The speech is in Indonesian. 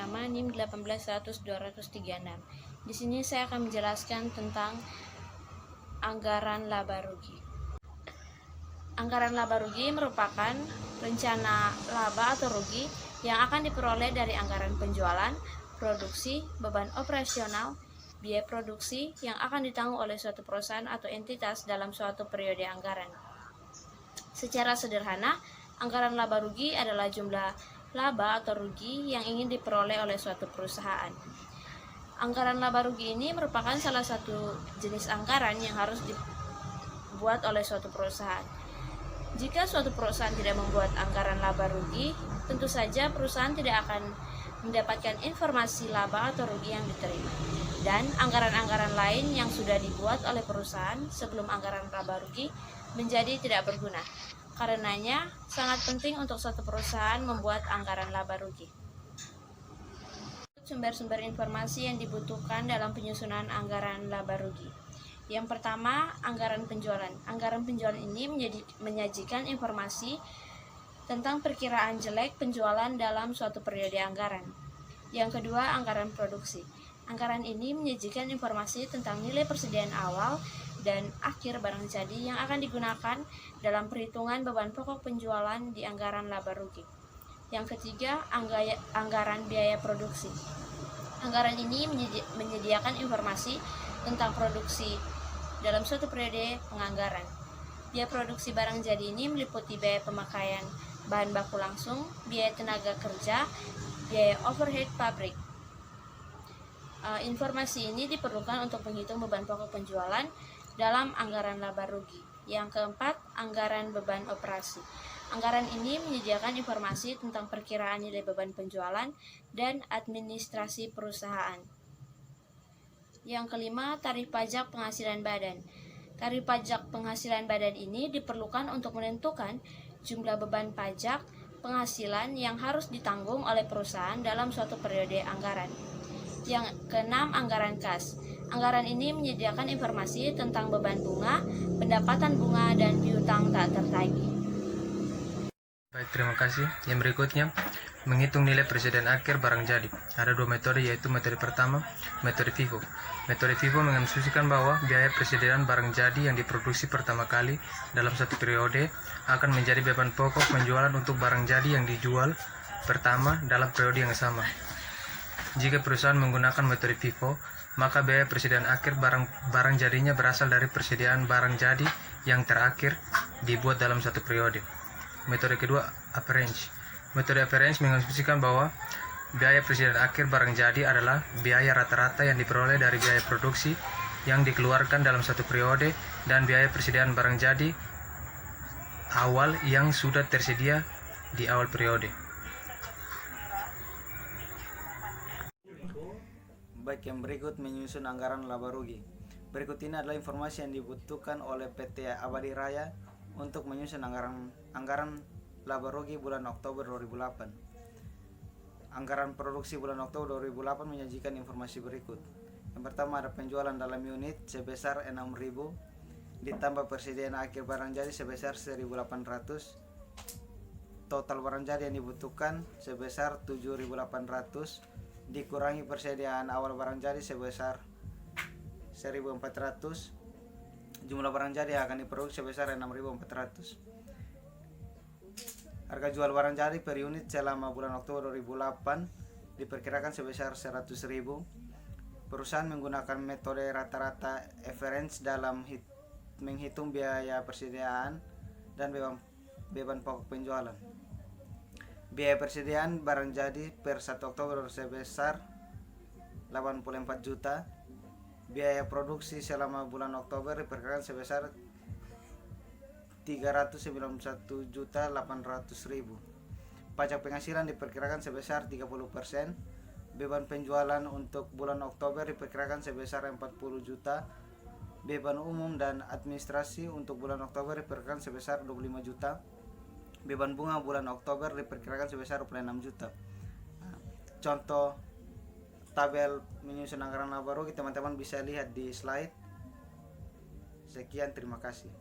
bernama NIM 18100-236. Di sini saya akan menjelaskan tentang anggaran laba rugi. Anggaran laba rugi merupakan rencana laba atau rugi yang akan diperoleh dari anggaran penjualan, produksi, beban operasional, biaya produksi yang akan ditanggung oleh suatu perusahaan atau entitas dalam suatu periode anggaran. Secara sederhana, anggaran laba rugi adalah jumlah laba atau rugi yang ingin diperoleh oleh suatu perusahaan. Anggaran laba rugi ini merupakan salah satu jenis anggaran yang harus dibuat oleh suatu perusahaan. Jika suatu perusahaan tidak membuat anggaran laba rugi, tentu saja perusahaan tidak akan mendapatkan informasi laba atau rugi yang diterima. Dan anggaran-anggaran lain yang sudah dibuat oleh perusahaan sebelum anggaran laba rugi menjadi tidak berguna. Karenanya, sangat penting untuk suatu perusahaan membuat anggaran laba rugi. Sumber-sumber informasi yang dibutuhkan dalam penyusunan anggaran laba rugi. Yang pertama, anggaran penjualan. Anggaran penjualan ini menyajikan informasi tentang perkiraan jelek penjualan dalam suatu periode anggaran. Yang kedua, anggaran produksi. Anggaran ini menyajikan informasi tentang nilai persediaan awal dan akhir barang jadi yang akan digunakan dalam perhitungan beban pokok penjualan di anggaran laba rugi. Yang ketiga, anggaran biaya produksi. Anggaran ini menyediakan informasi tentang produksi dalam suatu periode penganggaran. Biaya produksi barang jadi ini meliputi biaya pemakaian bahan baku langsung, biaya tenaga kerja, biaya overhead pabrik. Informasi ini diperlukan untuk menghitung beban pokok penjualan dalam anggaran laba rugi. Yang keempat, anggaran beban operasi. Anggaran ini menyediakan informasi tentang perkiraan nilai beban penjualan dan administrasi perusahaan. Yang kelima, tarif pajak penghasilan badan. Tarif pajak penghasilan badan ini diperlukan untuk menentukan jumlah beban pajak penghasilan yang harus ditanggung oleh perusahaan dalam suatu periode anggaran. Yang keenam, anggaran kas. Anggaran ini menyediakan informasi tentang beban bunga, pendapatan bunga, dan piutang tak tertagih. Baik, terima kasih. Yang berikutnya, menghitung nilai persediaan akhir barang jadi. Ada dua metode, yaitu metode pertama, metode FIFO. Metode FIFO mengasumsikan bahwa biaya persediaan barang jadi yang diproduksi pertama kali dalam satu periode akan menjadi beban pokok penjualan untuk barang jadi yang dijual pertama dalam periode yang sama. Jika perusahaan menggunakan metode FIFO, maka biaya persediaan akhir barang jadinya berasal dari persediaan barang jadi yang terakhir dibuat dalam satu periode. Metode kedua, average. Metode average mengasumsikan bahwa biaya persediaan akhir barang jadi adalah biaya rata-rata yang diperoleh dari biaya produksi yang dikeluarkan dalam satu periode dan biaya persediaan barang jadi awal yang sudah tersedia di awal periode. Baik, yang berikut menyusun anggaran laba rugi. Berikut ini adalah informasi yang dibutuhkan oleh PT Abadi Raya untuk menyusun anggaran laba rugi bulan Oktober 2008. Anggaran produksi bulan Oktober 2008 menyajikan informasi berikut. Yang pertama, ada penjualan dalam unit sebesar 6.000 ditambah persediaan akhir barang jadi sebesar 1.800. Total barang jadi yang dibutuhkan sebesar 7.800 dikurangi persediaan awal barang jadi sebesar 1.400. Jumlah barang jadi yang akan diproduksi sebesar 6.400. Harga jual barang jadi per unit selama bulan Oktober 2008 diperkirakan sebesar 100.000. Perusahaan menggunakan metode rata-rata average dalam menghitung biaya persediaan dan beban pokok penjualan. Biaya persediaan barang jadi per 1 Oktober sebesar 84 juta. Biaya produksi selama bulan Oktober diperkirakan sebesar 391.800.000. Pajak penghasilan diperkirakan sebesar 30%. Beban penjualan untuk bulan Oktober diperkirakan sebesar 40 juta. Beban umum dan administrasi untuk bulan Oktober diperkirakan sebesar 25 juta. Beban bunga bulan Oktober diperkirakan sebesar 26 juta. Contoh tabel menyusun anggaran laba rugi teman-teman bisa lihat di slide. Sekian, terima kasih.